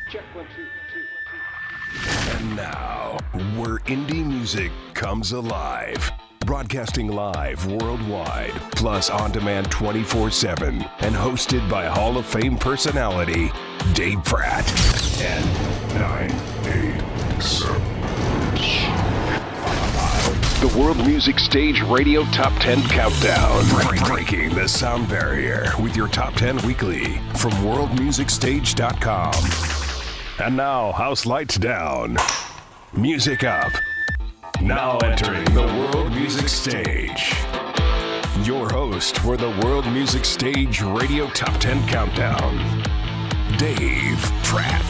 Check 1, 2, 2. And now, where indie music comes alive. Broadcasting live worldwide, plus on demand 24/7, and hosted by Hall of Fame personality Dave Pratt. 10, 9, 8, 7. The World Music Stage Radio Top 10 Countdown. Breaking the sound barrier with your Top 10 weekly from worldmusicstage.com. And now, house lights down, music up. Now entering the World Music Stage. Your host for the World Music Stage Radio Top 10 Countdown, Dave Pratt.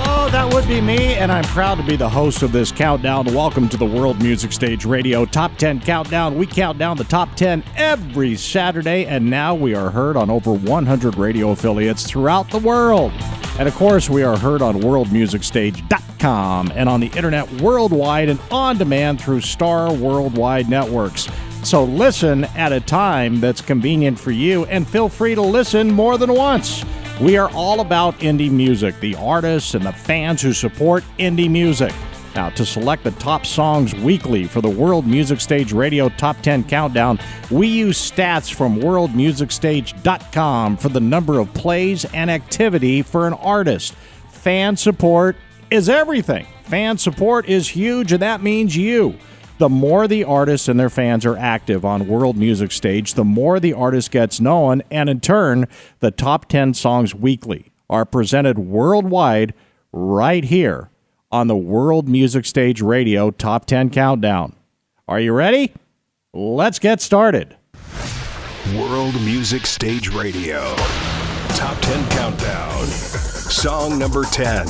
Oh, that would be me, and I'm proud to be the host of this countdown. Welcome to the World Music Stage Radio Top 10 Countdown. We count down the top 10 every Saturday, and now we are heard on over 100 radio affiliates throughout the world. And, of course, we are heard on worldmusicstage.com and on the internet worldwide and on demand through Star Worldwide Networks. So listen at a time that's convenient for you, and feel free to listen more than once. We are all about indie music, the artists and the fans who support indie music. Now, to select the top songs weekly for the World Music Stage Radio Top 10 Countdown, we use stats from worldmusicstage.com for the number of plays and activity for an artist. Fan support is everything. Fan support is huge, and that means you. The more the artists and their fans are active on World Music Stage, the more the artist gets known, and in turn, the top 10 songs weekly are presented worldwide right here on the World Music Stage Radio Top 10 Countdown. Are you ready? Let's get started. World Music Stage Radio Top 10 Countdown. Song number 10.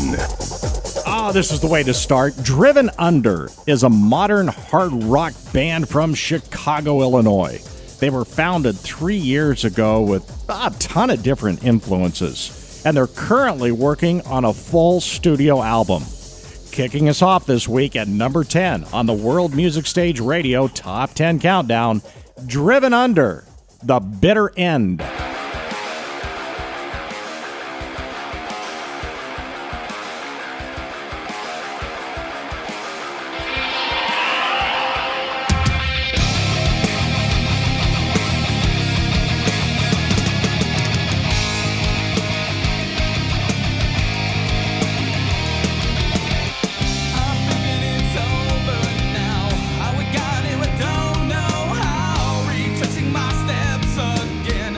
This is the way to start. Driven Under is a modern hard rock band from Chicago, Illinois. They were founded 3 years ago with a ton of different influences, and they're currently working on a full studio album. Kicking us off this week at number 10 on the World Music Stage Radio Top 10 Countdown, Driven Under, The Bitter End. Don't know how, retracing my steps again.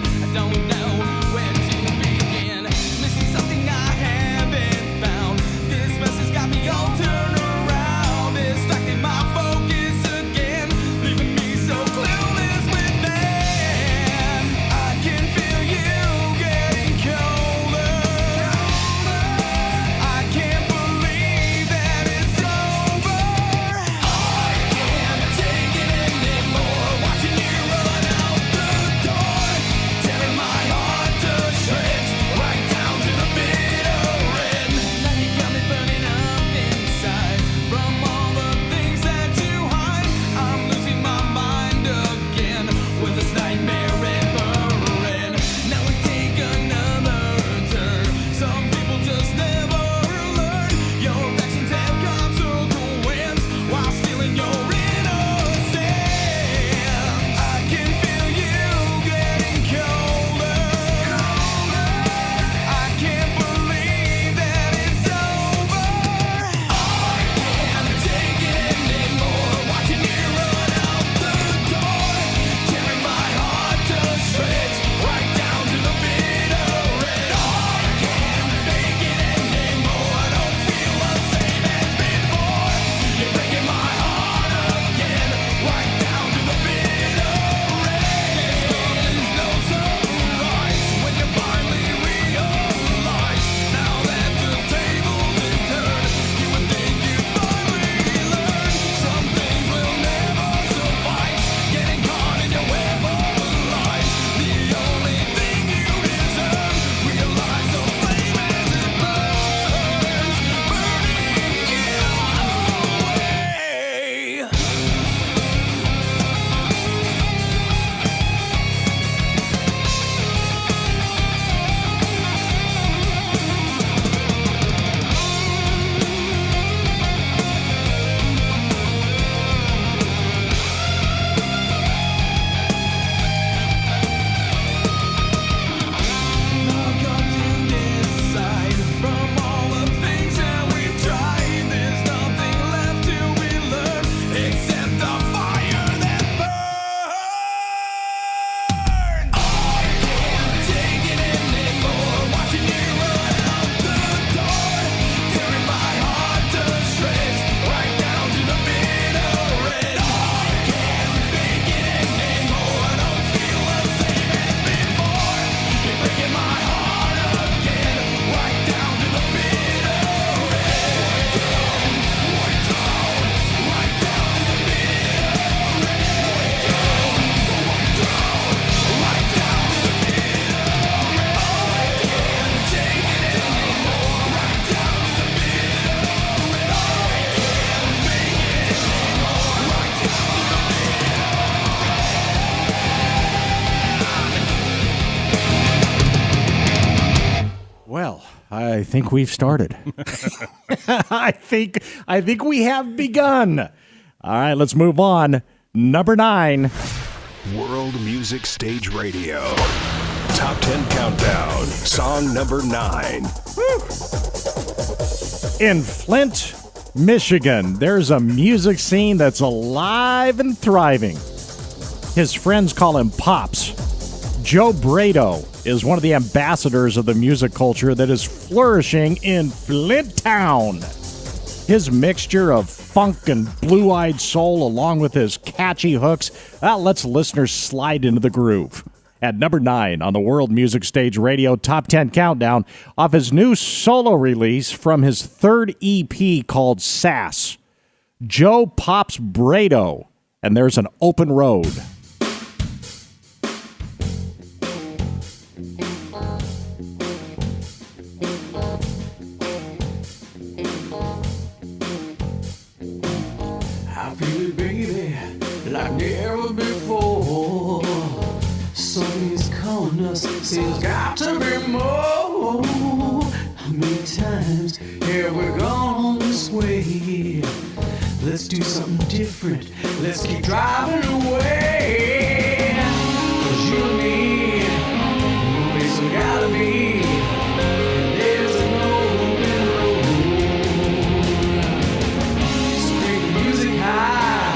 I think we've started. I think we have begun. All right, let's move on. Number 9. World Music Stage Radio. Top 10 Countdown. Song number 9. In Flint, Michigan, there's a music scene that's alive and thriving. His friends call him Pops. Joe Braido is one of the ambassadors of the music culture that is flourishing in Flint Town. His mixture of funk and blue-eyed soul along with his catchy hooks lets listeners slide into the groove. At number 9 on the World Music Stage Radio Top 10 Countdown off his new solo release from his third EP called Sass, Joe Pops Braido, and There's an Open Road. I feel it, baby, like never before. Something's calling us, says there's got to be more. How many times have we gone this way? Let's do something different. Let's keep driving away. 'Cause you and me, no place we gotta be. And there's an open road. So bring the music high,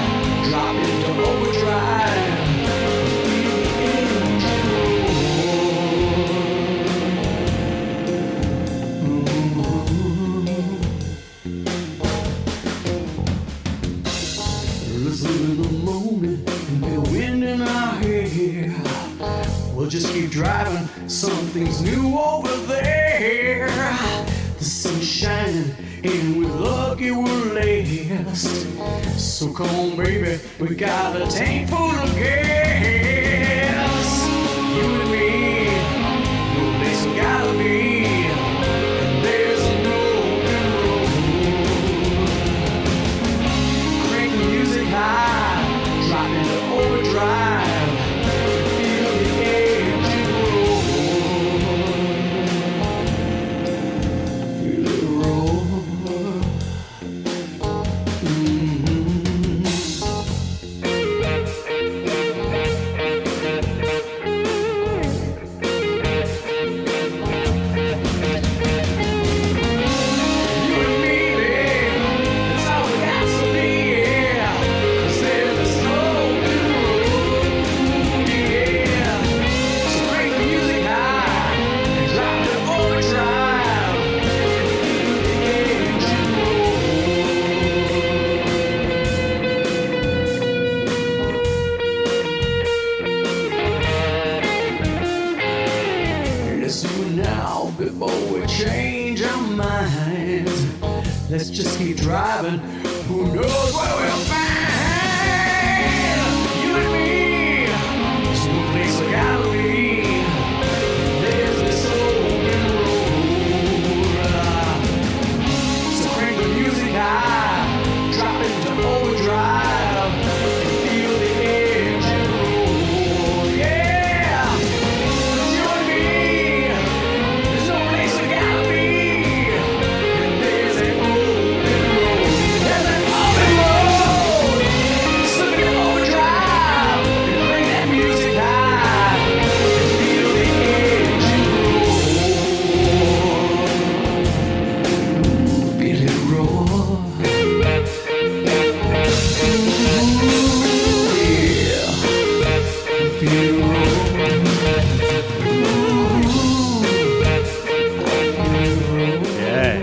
drop it to overdrive. Feel the engine roll. Listen to the moment and feel wind in our hair. We'll just keep driving, something's new over there. The sun's shining and with luck it will last. So come on, baby, we got a tank full of gas. You and me, no place we gotta be. And there's an open road. Crank the music high, drop into overdrive. Feel the engine roll. Feel it roll. You and me, babe, that's all we got to be, yeah. 'Cause there's this open road, yeah. So crank the music high and drop it overdrive. Feel the engine roll. Listen now before we change our minds. Let's just keep driving. Who knows where we'll find? You and me, there's no place we gotta be. There's this open road. So crank the music high, drop it to overdrive, and feel the engine roll. Yeah, 'cause you and me, there's no place we gotta be. And there's an open road. There's an open road. So get overdrive and bring that music high, and feel the engine roll. Feel it roll. Yeah. Feel it roll. Yeah,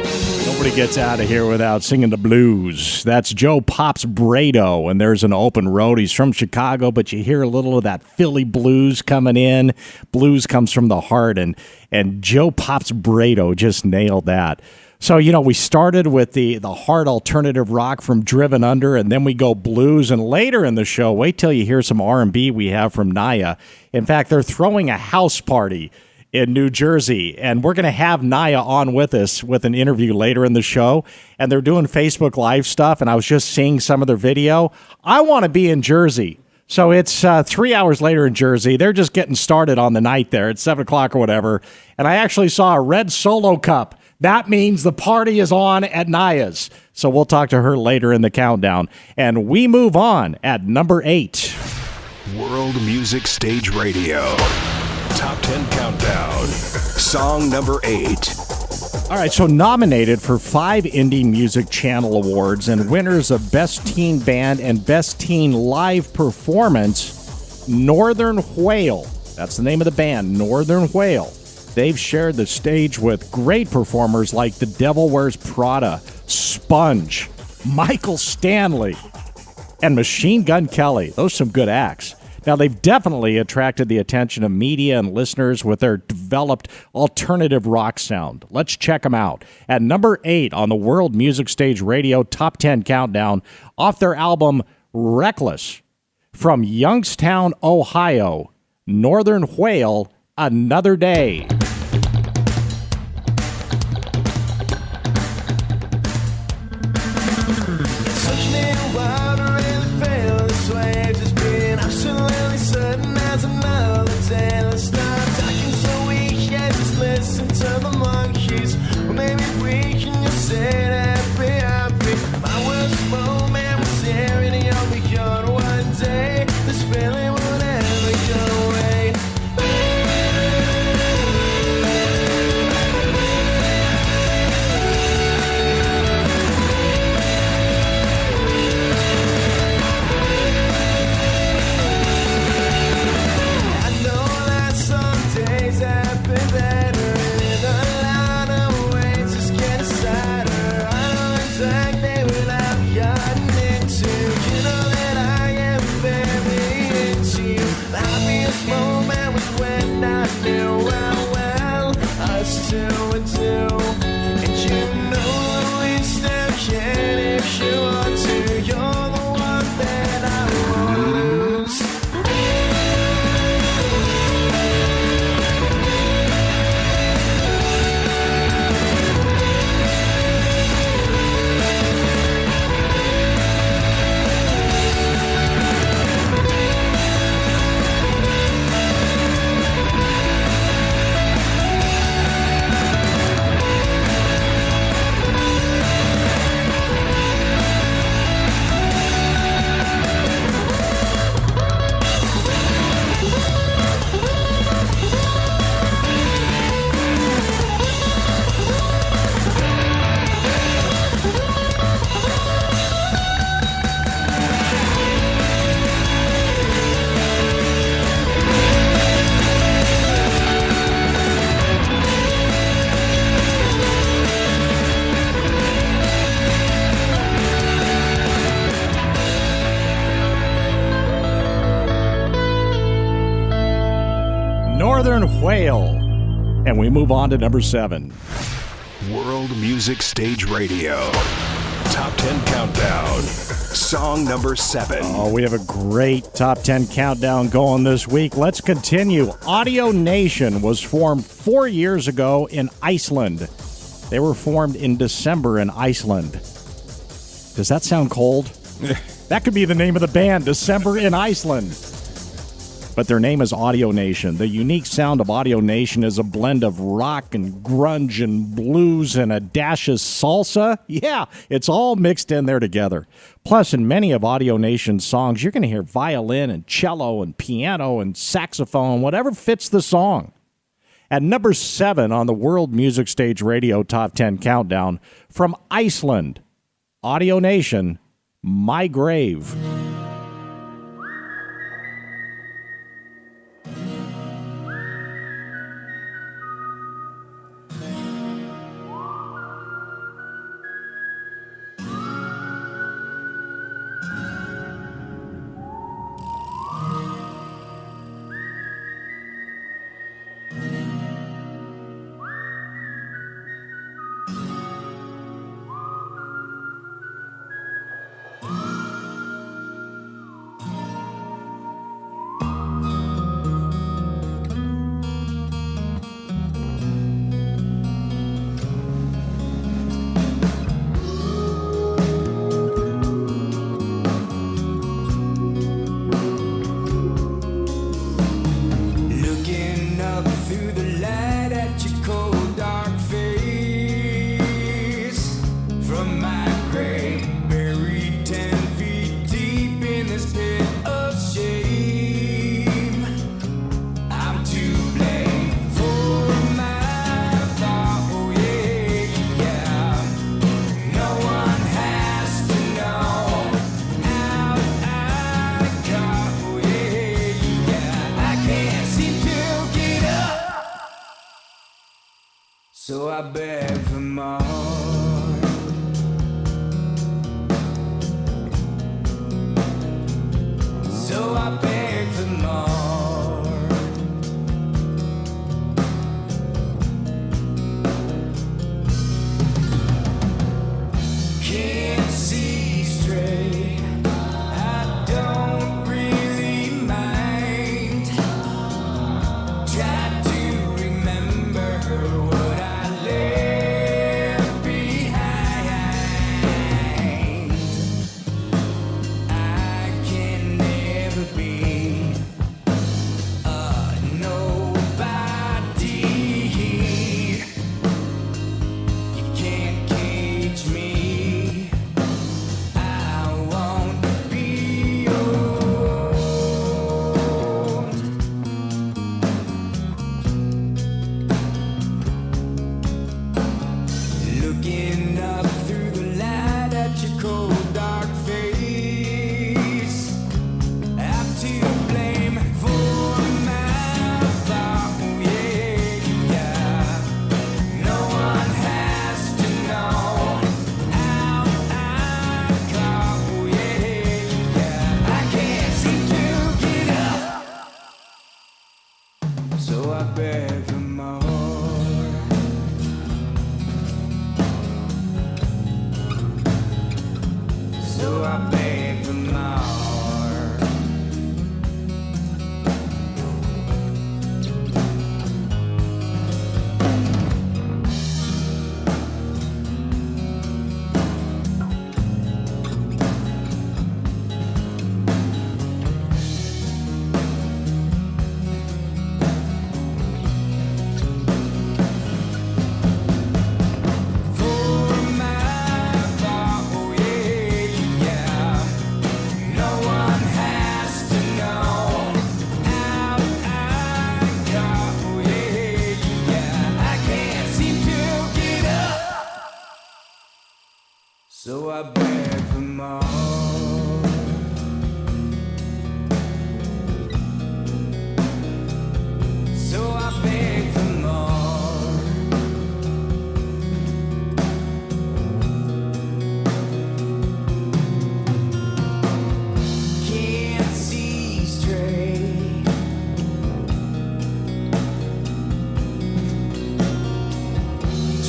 nobody gets out of here without singing the blues. That's Joe Pops Braido, and There's an Open Road. He's from Chicago, but you hear a little of that Philly blues coming in. Blues comes from the heart, and Joe Pops Braido just nailed that. So, we started with the hard alternative rock from Driven Under, and then we go blues, and later in the show, wait till you hear some R&B we have from Nyah. In fact, they're throwing a house party in New Jersey, and we're going to have Nyah on with us with an interview later in the show, and they're doing Facebook Live stuff, and I was just seeing some of their video. I want to be in Jersey. So it's 3 hours later in Jersey. They're just getting started on the night there at 7 o'clock or whatever, and I actually saw a red Solo cup That means the party is on at Nyah's. So we'll talk to her later in the countdown. And we move on at number 8. World Music Stage Radio. Top 10 Countdown. Song number 8. All right, so nominated for 5 Indie Music Channel Awards and winners of Best Teen Band and Best Teen Live Performance, Northern Whale. That's the name of the band, Northern Whale. They've shared the stage with great performers like The Devil Wears Prada, Sponge, Michael Stanley, and Machine Gun Kelly. Those are some good acts. Now, they've definitely attracted the attention of media and listeners with their developed alternative rock sound. Let's check them out. At number 8 on the World Music Stage Radio Top 10 Countdown, off their album Reckless, from Youngstown, Ohio, Northern Whale, Another Day. Northern Whale. And we move on to number 7. World Music Stage Radio. Top 10 Countdown. Song number 7. Oh, we have a great Top 10 Countdown going this week. Let's continue. Audio Nation was formed 4 years ago in Iceland. They were formed in December in Iceland. Does that sound cold? That could be the name of the band, December in Iceland. But their name is Audio Nation. The unique sound of Audio Nation is a blend of rock and grunge and blues and a dash of salsa. Yeah, it's all mixed in there together. Plus, in many of Audio Nation's songs, you're going to hear violin and cello and piano and saxophone, whatever fits the song. At number 7 on the World Music Stage Radio Top 10 Countdown, from Iceland, Audio Nation, My Grave. So I beg for more. So I beg for more. Can't see straight. I don't really mind. Try to remember what I left behind. I can never be a nobody. You can't cage me. I won't be old. Looking up through the light at your cold dark face. I'm to blame for my fault, yeah. No one has to know how I go, yeah. I can't seem to get up, so I beg for more. So I beg for more. For my fault, yeah. No one has to know how I go, yeah. I can't seem to get up, so I beg for more. So I beg for more. Can't see straight.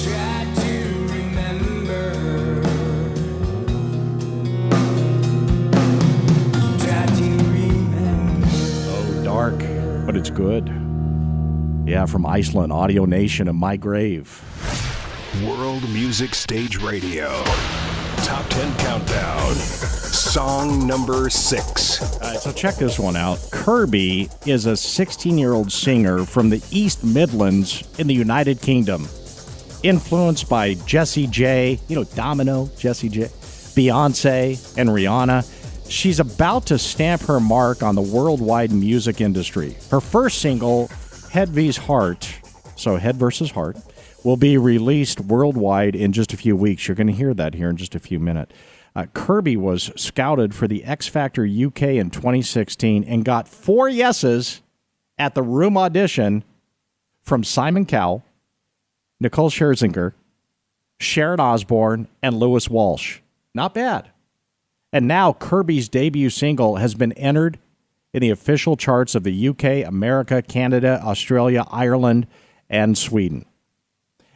Try to remember. Try to remember. Oh, dark, but it's good. Yeah, from Iceland, Audio Nation and My Grave. World Music Stage Radio. Top 10 Countdown. Song number 6. All right, so check this one out. Kirby is a 16-year-old singer from the East Midlands in the United Kingdom. Influenced by Jessie J, Domino, Jessie J, Beyonce, and Rihanna, she's about to stamp her mark on the worldwide music industry. Her first single, Head vs. Heart, so Head versus Heart, will be released worldwide in just a few weeks. You're going to hear that here in just a few minutes. Kirby was scouted for the X Factor UK in 2016 and got 4 yeses at the room audition from Simon Cowell, Nicole Scherzinger, Sharon Osbourne, and Lewis Walsh. Not bad. And now Kirby's debut single has been entered in the official charts of the UK, America, Canada, Australia, Ireland, and Sweden.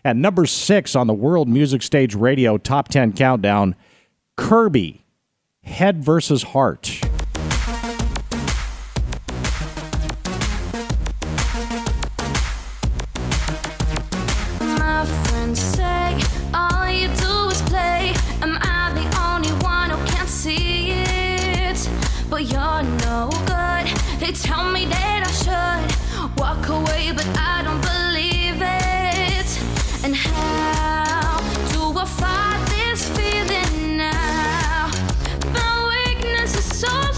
At number 6 on the World Music Stage Radio Top 10 Countdown, Kirby, Head vs. Heart. My friends say all you do is play. Am I the only one who can't see it? But you're no good. They tell me that I should walk away, but I don't believe it. And how do I fight this feeling now? My weakness is so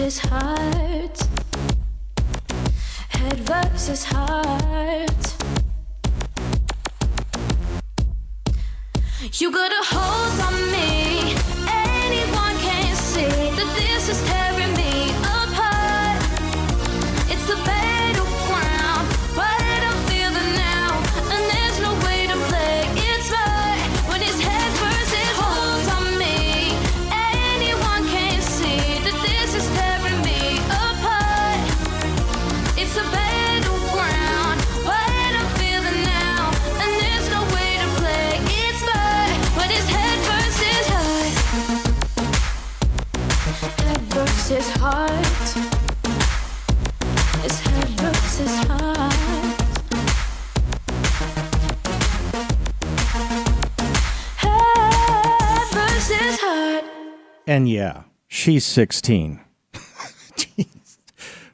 versus heart. Head versus heart. You got a hold on me. Anyone can see that this is tearing me apart. It's a battleground, but I'm feeling now, and there's no way to play it smart when it's head versus hold on me. Anyone can see that this is tearing me apart. It's a battleground, but I'm feeling now, and there's no way to play it smart when it's head versus heart. Head versus heart. It's head versus heart. Head versus heart. And yeah, she's 16. Jeez.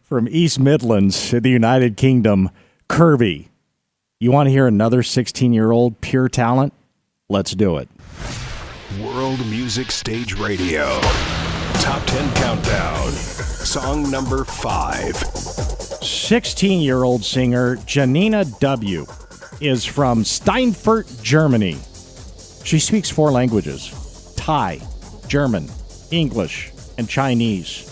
From East Midlands to the United Kingdom, Kirby. You want to hear another 16-year-old pure talent? Let's do it. World Music Stage Radio. Top 10 Countdown. Song number 5. 16-year-old singer Janina W is from Steinfurt, Germany. She speaks 4 languages: Thai, German, English, and Chinese.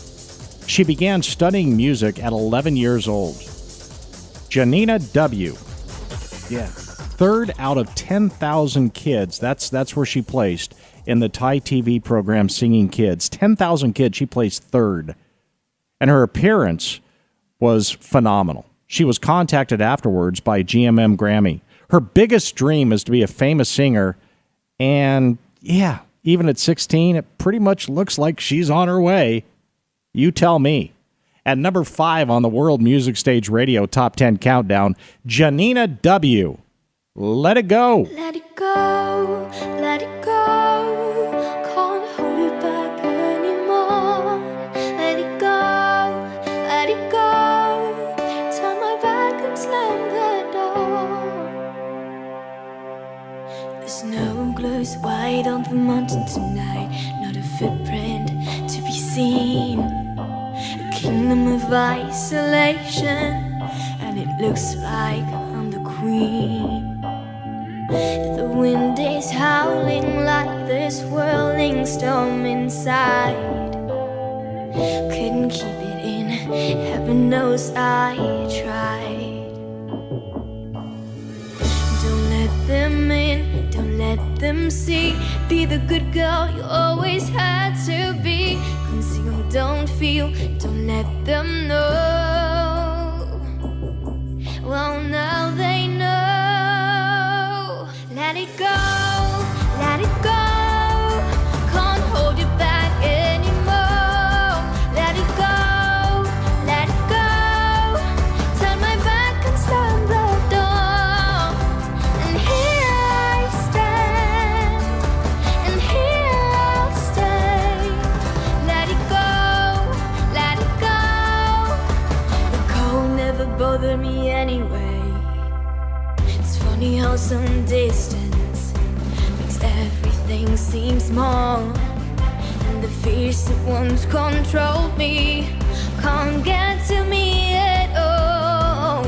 She began studying music at 11 years old. Janina W. Yeah. 3rd out of 10,000 kids. That's where she placed in the Thai TV program Singing Kids. 10,000 kids, she placed 3rd. And her appearance was phenomenal. She was contacted afterwards by GMM Grammy. Her biggest dream is to be a famous singer, and yeah, even at 16, it pretty much looks like she's on her way. You tell me. At number 5 on the World Music Stage Radio Top 10 Countdown, Janina W. Let It Go. Let it go, let it go. Can't hold it back anymore. Let it go, let it go. Turn my back and slam the door. There's no glows white on the mountain tonight. Not a footprint to be seen. A kingdom of isolation, and it looks like I'm the queen. The wind is howling like this whirling storm inside. Couldn't keep it in, heaven knows I tried. Don't let them in, don't let them see. Be the good girl you always had to be. Conceal, don't feel, don't let them know. Well, now they know. Let it go, let it go. Can't hold it back anymore. Let it go, let it go. Turn my back and slam the door. And here I stand, and here I'll stay. Let it go, let it go. The cold never bothered me anyway. Funny how some distance makes everything seem small, and the fears that once controlled me can't get to me at all.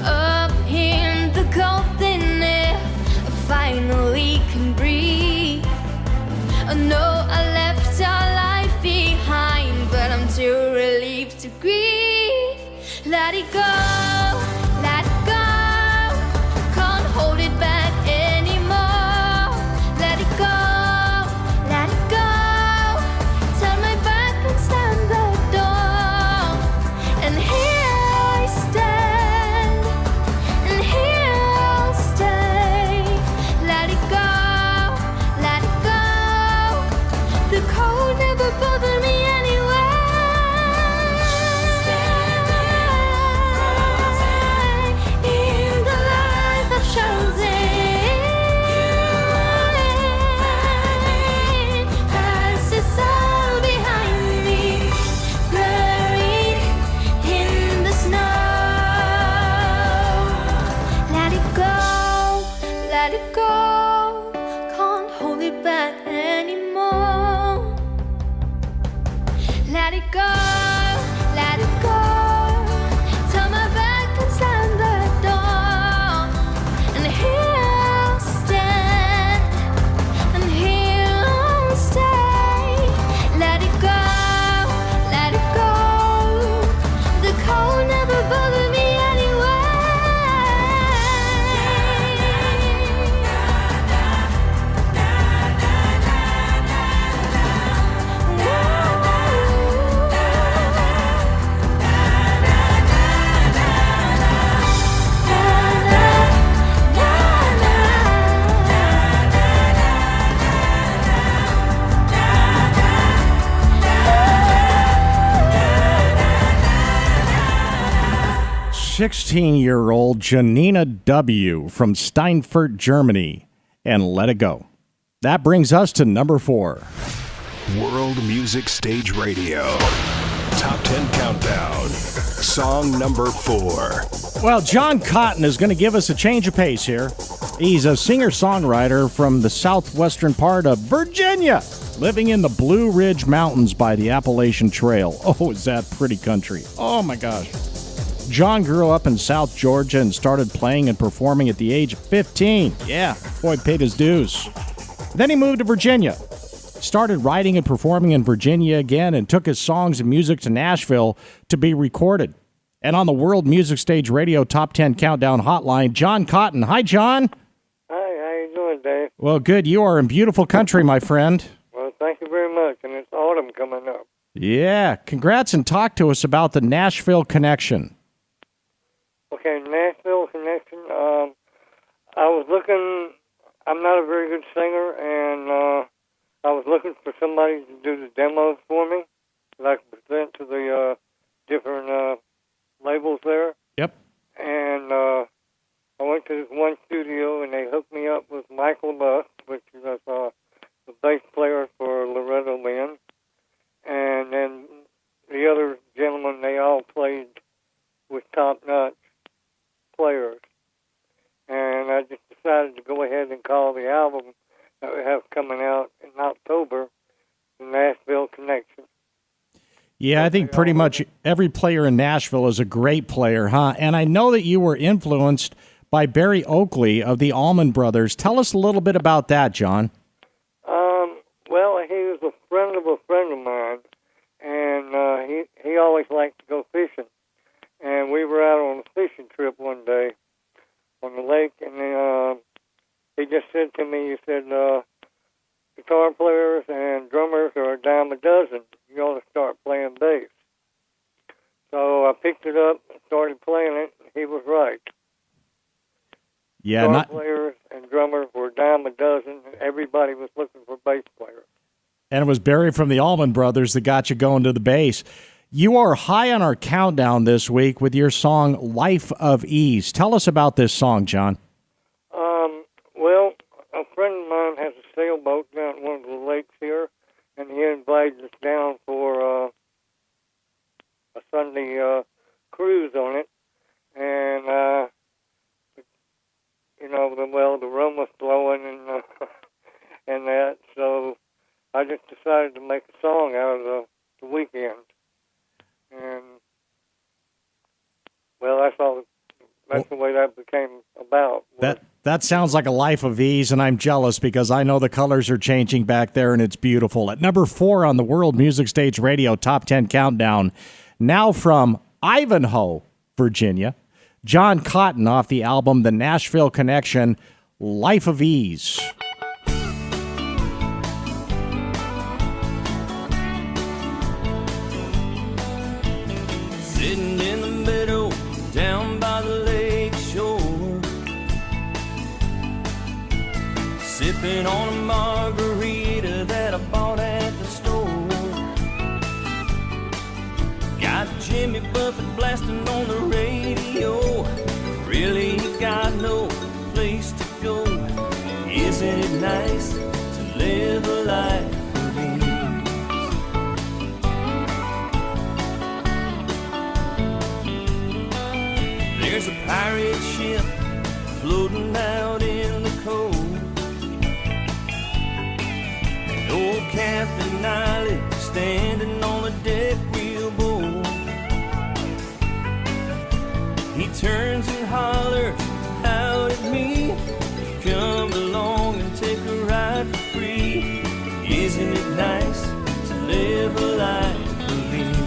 Up here in the cold thin air, I finally can breathe. I know I left our life behind, but I'm too relieved to grieve. Let it go, let it go. Hold it back anymore. Let it go, let it go. Turn my back and slam the door. And here I stand, and here I'll stay. Let it go, let it go. The cold never bothered me anyway. 16-year-old Janina W. from Steinfurt, Germany, and Let It Go. That brings us to number 4. World Music Stage Radio. Top 10 Countdown. Song number 4. Well, John Cotton is going to give us a change of pace here. He's a singer-songwriter from the southwestern part of Virginia, living in the Blue Ridge Mountains by the Appalachian Trail. Oh, is that pretty country. Oh, my gosh. John grew up in South Georgia and started playing and performing at the age of 15. Yeah, boy paid his dues. Then he moved to Virginia, started writing and performing in Virginia again, and took his songs and music to Nashville to be recorded. And on the World Music Stage Radio Top 10 Countdown Hotline, John Cotton. Hi, John. Hi, how you doing, Dave? Well, good. You are in beautiful country, my friend. Well, thank you very much, and it's autumn coming up. Yeah, congrats, and talk to us about the Nashville connection. Okay, Nashville connection. I was looking. I'm not a very good singer, and I was looking for somebody to do the demos for me that I could present to the different labels there. Yep. And I went to this one studio, and they hooked me up with Michael Luss, which is the bass player for Loretta Lynn. And then the other gentlemen, they all played with top-notch players. And I just decided to go ahead and call the album that we have coming out in October, the Nashville Connection. Yeah, I think pretty much every player in Nashville is a great player, huh? And I know that you were influenced by Barry Oakley of the Allman Brothers. Tell us a little bit about that, John. Well, he was a friend of mine, and he always liked to go fishing. And we were out on a fishing trip one day on the lake, and he just said to me, he said, guitar players and drummers are a dime a dozen. You ought to start playing bass. So I picked it up and started playing it. He was right. Yeah, guitar players and drummers were a dime a dozen, and everybody was looking for bass players. And it was Barry from the Allman Brothers that got you going to the bass. You are high on our countdown this week with your song Life of Ease. Tell us about this song, John. Well, a friend of mine has a sailboat down at one of the lakes here, and he invited us down for a Sunday cruise on it. And, the rum was flowing and and that, so I just decided to make a song out of the weekend. And, well, that's the way that became about. That sounds like a life of ease, and I'm jealous because I know the colors are changing back there, and it's beautiful. At number 4 on the World Music Stage Radio Top 10 Countdown, now from Ivanhoe, Virginia, John Cotton off the album The Nashville Connection, Life of Ease. Sitting in the meadow down by the lake shore, sipping on a margarita that I bought at the store. Got Jimmy Buffett blasting on the radio. Really got no place to go. Isn't it nice to live a life of ease? There's a pirate ship floating out in the cove. And old Captain Niley standing on the deck wheel board. He turns and hollers out at me, come along and take a ride for free. Isn't it nice to live a life of ease?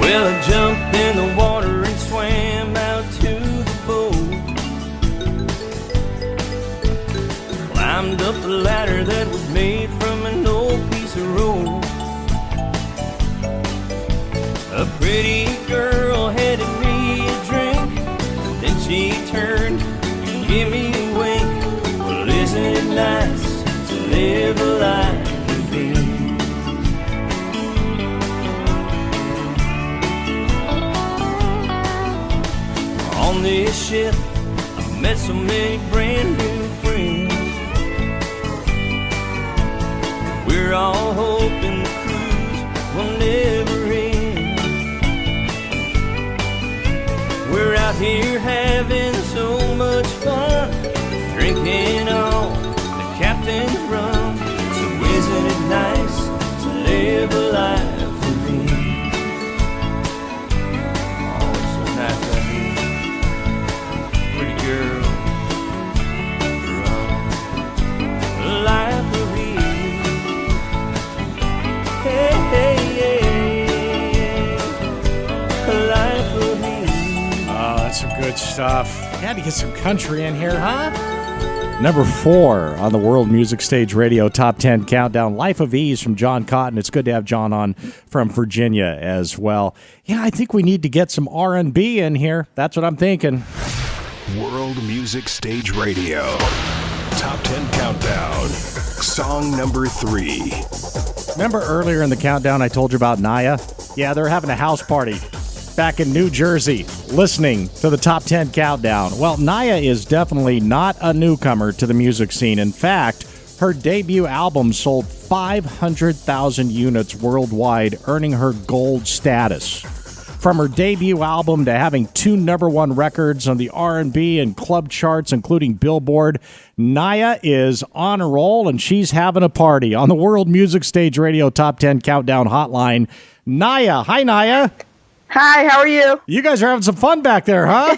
Well, I jumped in the water and swam out to the boat. Climbed up the ladder A pretty girl handed me a drink, then she turned and gave me a wink. Well, isn't it nice to live a life with me? On this ship, I've met so many brand new friends. We're all hoping the cruise will never end. We're out here having so much fun, drinking all the captain's rum. So isn't it nice to live a life with me? Oh, it's so nice out here. Pretty girl, rum, life with me. Hey, hey, yeah, life with me. Oh, that's some good stuff. Had to get some country in here, huh? Number 4 on the World Music Stage Radio Top 10 Countdown, Life of Ease from John Cotton. It's good to have John on from Virginia as well. Yeah, I think we need to get some R&B in here. That's what I'm thinking. World Music Stage Radio. Top 10 Countdown. Song number 3. Remember earlier in the countdown I told you about Nyah? Yeah, they're having a house party back in New Jersey, listening to the Top 10 Countdown. Well, Nyah is definitely not a newcomer to the music scene. In fact, her debut album sold 500,000 units worldwide, earning her gold status. From her debut album to having 2 #1 records on the R&B and club charts, including Billboard, Nyah is on a roll, and she's having a party on the World Music Stage Radio Top 10 Countdown Hotline. Nyah. Hi, Nyah. Hi, how are you? You guys are having some fun back there, huh?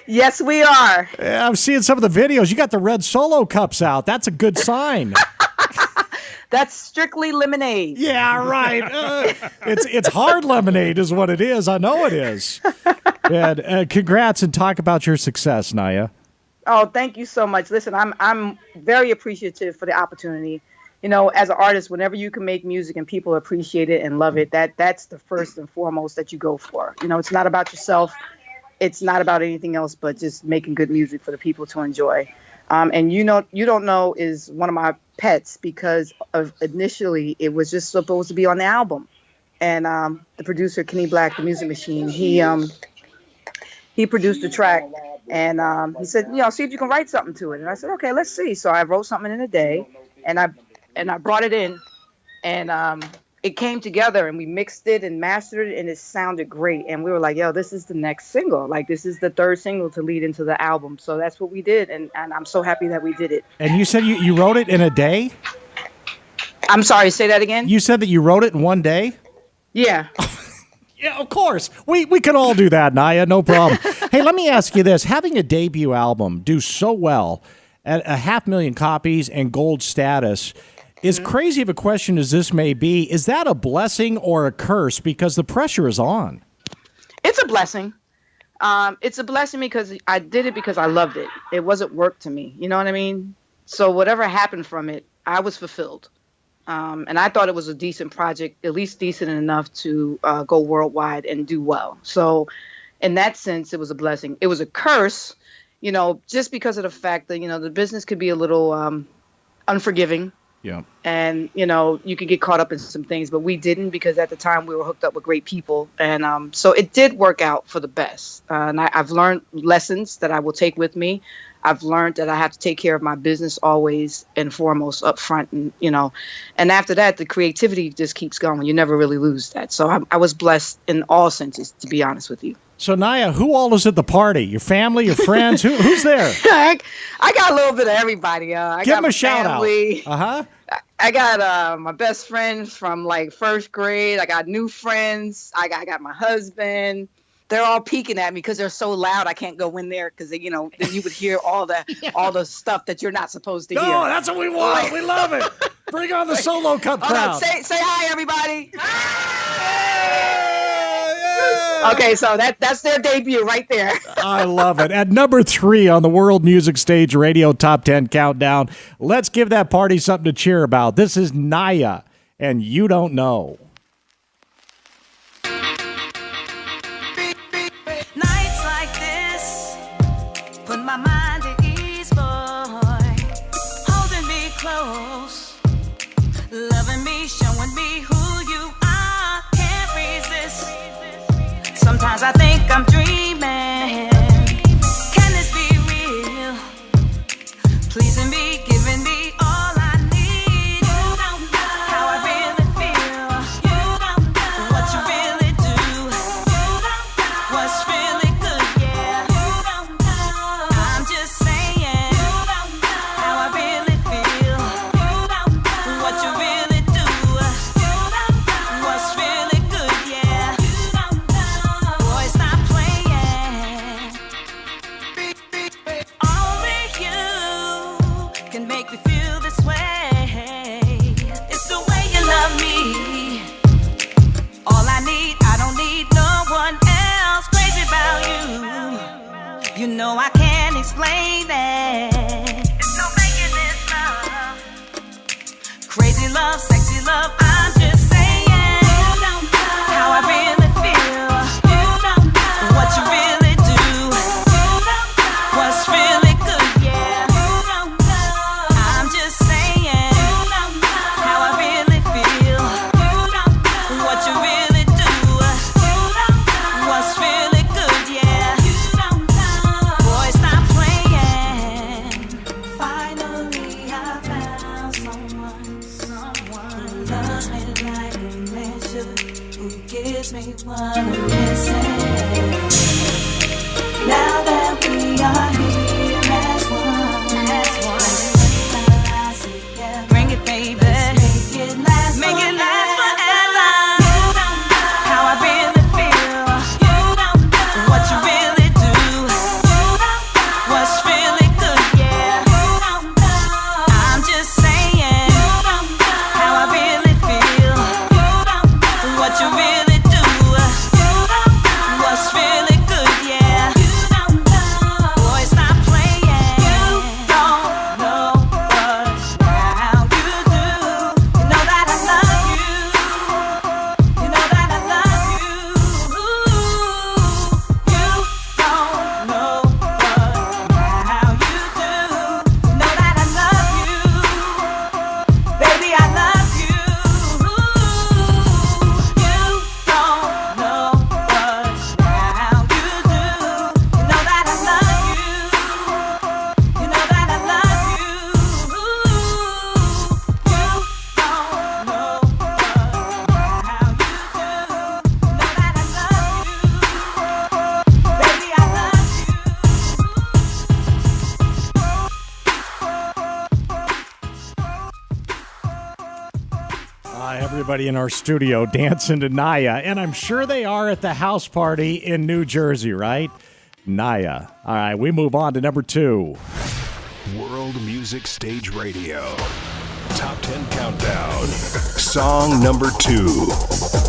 Yes, we are. Yeah, I'm seeing some of the videos. You got the red Solo cups out. That's a good sign. That's strictly lemonade. Yeah, right. It's hard lemonade is what it is. I know it is. And congrats, and talk about your success, Nyah. Oh, thank you so much. Listen, I'm very appreciative for the opportunity. You know, as an artist, whenever you can make music and people appreciate it and love it, that's the first and foremost that you go for. You know, it's not about yourself. It's not about anything else but just making good music for the people to enjoy. And You Don't Know is one of my pets because of initially it was just supposed to be on the album. And the producer, Kenny Black, the Music Machine, he produced the track. And he said, see if you can write something to it. And I said, okay, let's see. So I wrote something in a day, and I brought it in, and it came together, and we mixed it and mastered it, and it sounded great. And we were like, yo, this is the next single. Like, this is the 3rd single to lead into the album. So that's what we did, and I'm so happy that we did it. And you said you wrote it in a day? I'm sorry, say that again? You said that you wrote it in one day? Yeah. Yeah, of course. We can all do that, Nyah, no problem. Hey, let me ask you this. Having a debut album do so well at 500,000 copies and gold status, as crazy of a question as this may be, is that a blessing or a curse? Because the pressure is on. It's a blessing. It's a blessing because I did it because I loved it. It wasn't work to me. You know what I mean? So whatever happened from it, I was fulfilled. And I thought it was a decent project, at least decent enough to go worldwide and do well. So in that sense, it was a blessing. It was a curse, just because of the fact that, the business could be a little unforgiving. Yeah. And, you could get caught up in some things, but we didn't because at the time we were hooked up with great people. And so it did work out for the best. And I've learned lessons that I will take with me. I've learned that I have to take care of my business always and foremost up front. And, and after that, the creativity just keeps going. You never really lose that. So I was blessed in all senses, to be honest with you. So, Nyah, who all is at the party? Your family, your friends? Who's there? I got a little bit of everybody. Give them a shout out. Uh-huh. I got my best friends from like 1st grade. I got new friends. I got my husband. They're all peeking at me because they're so loud. I can't go in there because then you would hear all the stuff that you're not supposed to hear. No, that's what we want. We love it. Bring on the Solo Cup crowd. Say hi, everybody. Okay, so that's their debut right there. I love it. At number 3 on the World Music Stage Radio Top 10 Countdown, let's give that party something to cheer about. This is Nyah, and You Don't Know. showing me who you are. Can't resist. Sometimes I think I'm dreaming. Can this be real? Pleasing me, giving me all I need. You don't know how I really feel. You don't know what you really do. You don't know what's really good, yeah. You don't know. I'm just saying. You don't know how I really feel. You don't know what you really do. You don't know what's really good, yeah. You don't know. Boy, stop playing. Only you can make me feel this way. It's the way you love me. All I need, I don't need no one else. Crazy about you. You know I can't explain it. It's no making this love. Crazy love, sexy love, I'm just saying. You don't know how I really feel. You don't know what you really do. You don't know what's really good, yeah. You don't know. I'm just saying. You don't know how I really feel. You don't know what you really do. You don't know what's really good, yeah. You don't know. Boy, stop playing. Finally, I found someone who loves me like a man should, who gives me what I'm missing. Now that we are here as one, bring it, baby. Make it last forever. You don't know how I really feel. You don't know what you really do. You don't know what's really good, yeah. You don't know. I'm just saying. You don't know how I really feel. You don't know what you really do. You don't know what's really good, yeah. You don't know. Boy, stop playing. You don't know what how you do. You know that I love you. You know that I love you. You don't know what how you do. You know that I love you. Baby, I love you. You don't know what how you do. You know that I love you. You know that I love you. You don't know how you do. You know that I love you. Baby, I love you. Everybody in our studio dancing to Nyah, and I'm sure they are at the house party in New Jersey, right? Nyah. All right, we move on to number 2. World Music Stage Radio. Top 10 Countdown. Song number 2.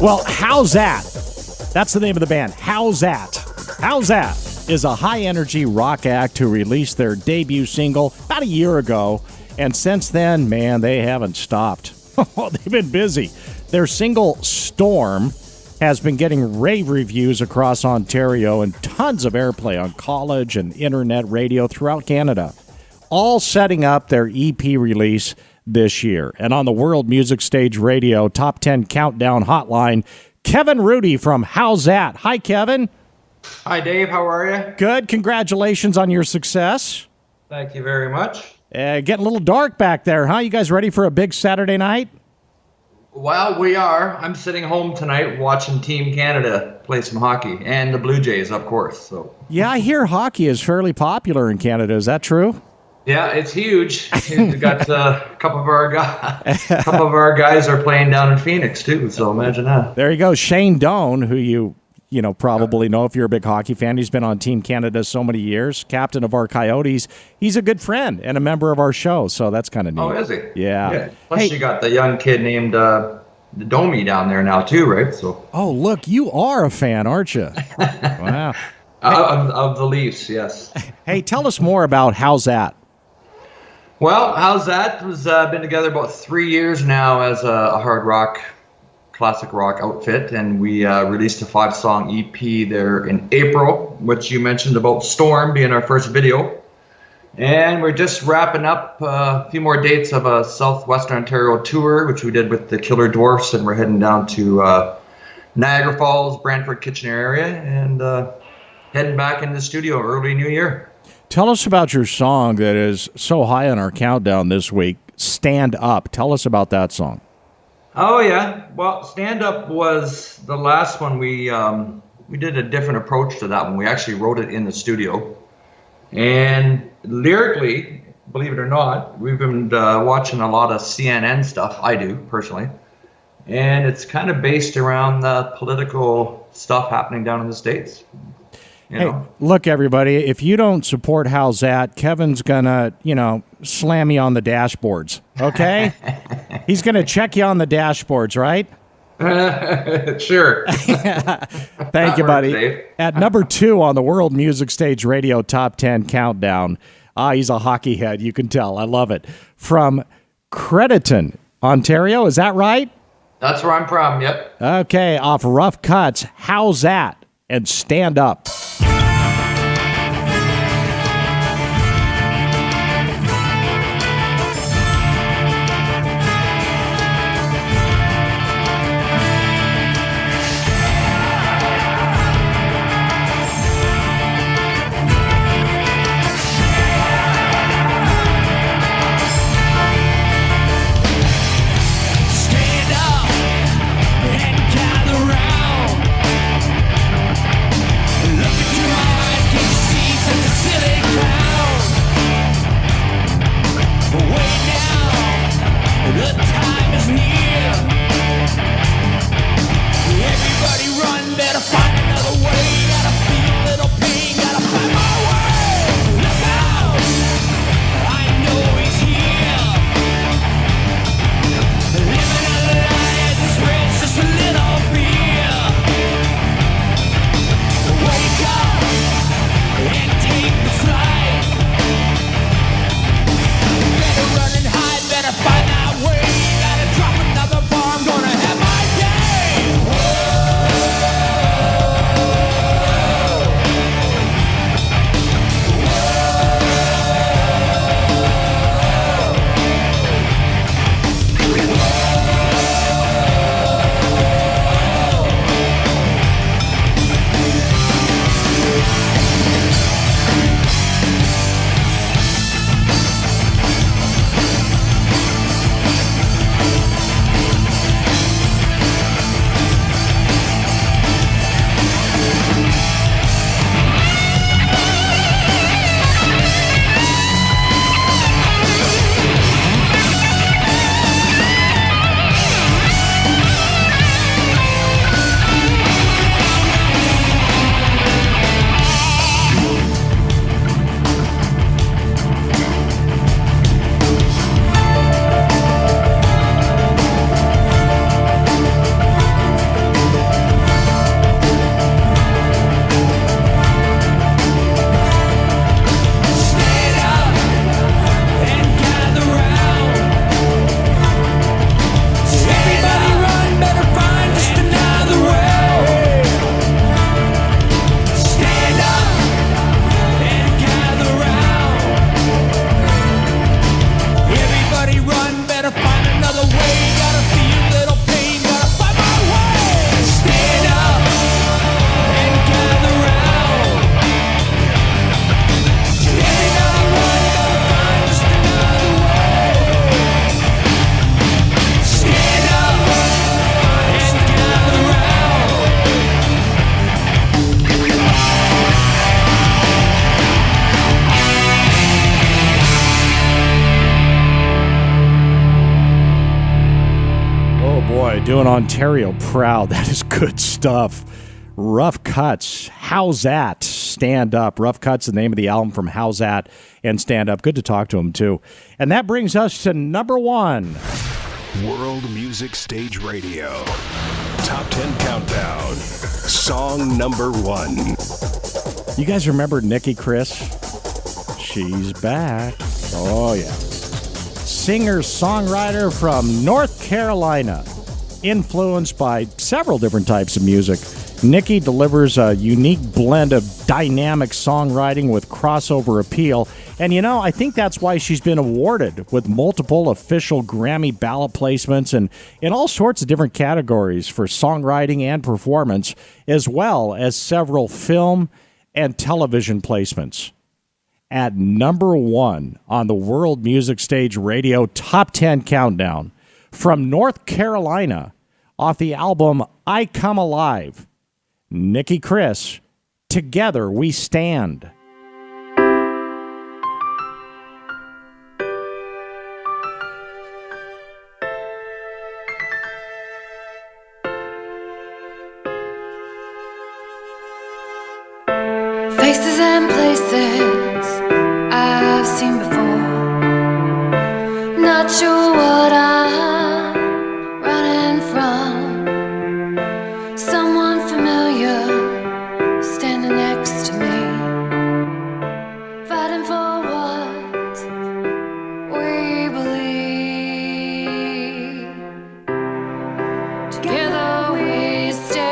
Well, How's That? That's the name of the band. How's That? How's That is a high-energy rock act who released their debut single about a year ago, and since then, man, they haven't stopped. They've been busy. Their single, Storm, has been getting rave reviews across Ontario and tons of airplay on college and internet radio throughout Canada, all setting up their EP release this year. And on the World Music Stage Radio Top 10 Countdown Hotline, Kevin Rudy from How's That? Hi, Kevin. Hi, Dave. How are you? Good. Congratulations on your success. Thank you very much. Getting a little dark back there, huh? You guys ready for a big Saturday night? Well, we are. I'm sitting home tonight watching Team Canada play some hockey, and the Blue Jays, of course. So. Yeah, I hear hockey is fairly popular in Canada. Is that true? Yeah, it's huge. We've got a couple of our guys are playing down in Phoenix too. So imagine that. There you go, Shane Doan, who you probably know if you're a big hockey fan. He's been on Team Canada so many years, captain of our Coyotes. He's a good friend and a member of our show, so that's kind of neat. Oh, is he? Yeah. Plus, you got the young kid named Domi down there now too, right? So. Oh, look, you are a fan, aren't you? Wow. Of the Leafs, yes. Hey, tell us more about How's That? Well, How's That was been together about 3 years now as a hard rock, classic rock outfit, and we released a 5-song EP there in April, which you mentioned about Storm being our first video. And we're just wrapping up a few more dates of a Southwestern Ontario tour, which we did with the Killer Dwarfs, and we're heading down to Niagara Falls, Brantford, Kitchener area, and heading back into the studio early New Year. Tell us about your song that is so high on our countdown this week, Stand Up. Tell us about that song. Oh, yeah. Well, Stand Up was the last one. We did a different approach to that one. We actually wrote it in the studio. And lyrically, believe it or not, we've been watching a lot of CNN stuff. I do, personally. And it's kind of based around the political stuff happening down in the States. You know? Look, everybody, if you don't support How's That, Kevin's going to, slam you on the dashboards, okay? He's going to check you on the dashboards, right? Sure. Thank you, buddy. Dave. At number 2 on the World Music Stage Radio Top 10 Countdown. He's a hockey head, you can tell. I love it. From Crediton, Ontario, is that right? That's where I'm from, yep. Okay, off Rough Cuts, How's That? And Stand Up. Doing Ontario proud. That is good stuff. Rough Cuts. How's That? Stand Up. Rough Cuts, the name of the album from How's That and Stand Up. Good to talk to him, too. And that brings us to number 1. World Music Stage Radio. Top 10 Countdown. Song number 1. You guys remember Nikki Chris? She's back. Oh, yeah. Singer-songwriter from North Carolina. Influenced by several different types of music, Nikki delivers a unique blend of dynamic songwriting with crossover appeal And, I think that's why she's been awarded with multiple official Grammy ballot placements and in all sorts of different categories for songwriting and performance, as well as several film and television placements. At number 1 on the World Music Stage Radio Top 10 Countdown, from North Carolina, off the album I Come Alive, Nikki Chris, Together We Stand. Faces and places I've seen before. Not sure what I'm running from. Someone familiar standing next to me, fighting for what we believe. Together we stand.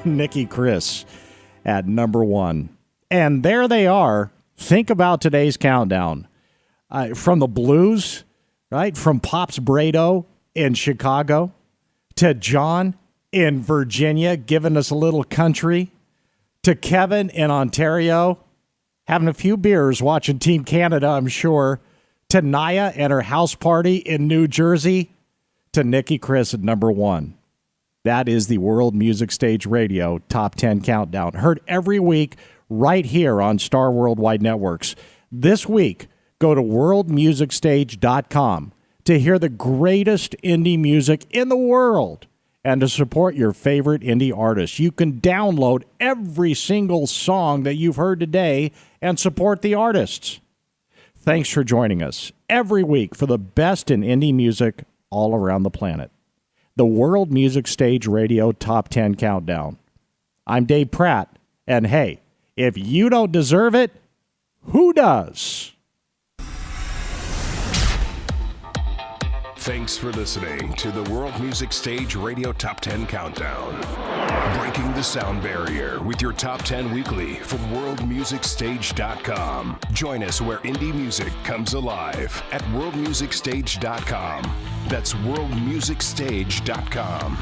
Nikki Chris at number 1. And there they are. Think about today's countdown. From the blues, right? From Pops Braids in Chicago to John in Virginia, giving us a little country, to Kevin in Ontario, having a few beers, watching Team Canada, I'm sure, to Nyah and her house party in New Jersey, to Nikki Chris at number 1. That is the World Music Stage Radio Top 10 Countdown. Heard every week right here on Star Worldwide Networks. This week, go to worldmusicstage.com to hear the greatest indie music in the world and to support your favorite indie artists. You can download every single song that you've heard today and support the artists. Thanks for joining us every week for the best in indie music all around the planet. The World Music Stage Radio Top 10 Countdown. I'm Dave Pratt, and hey, if you don't deserve it, who does? Thanks for listening to the World Music Stage Radio Top 10 Countdown. Breaking the sound barrier with your Top 10 Weekly from worldmusicstage.com. Join us where indie music comes alive at worldmusicstage.com. That's worldmusicstage.com.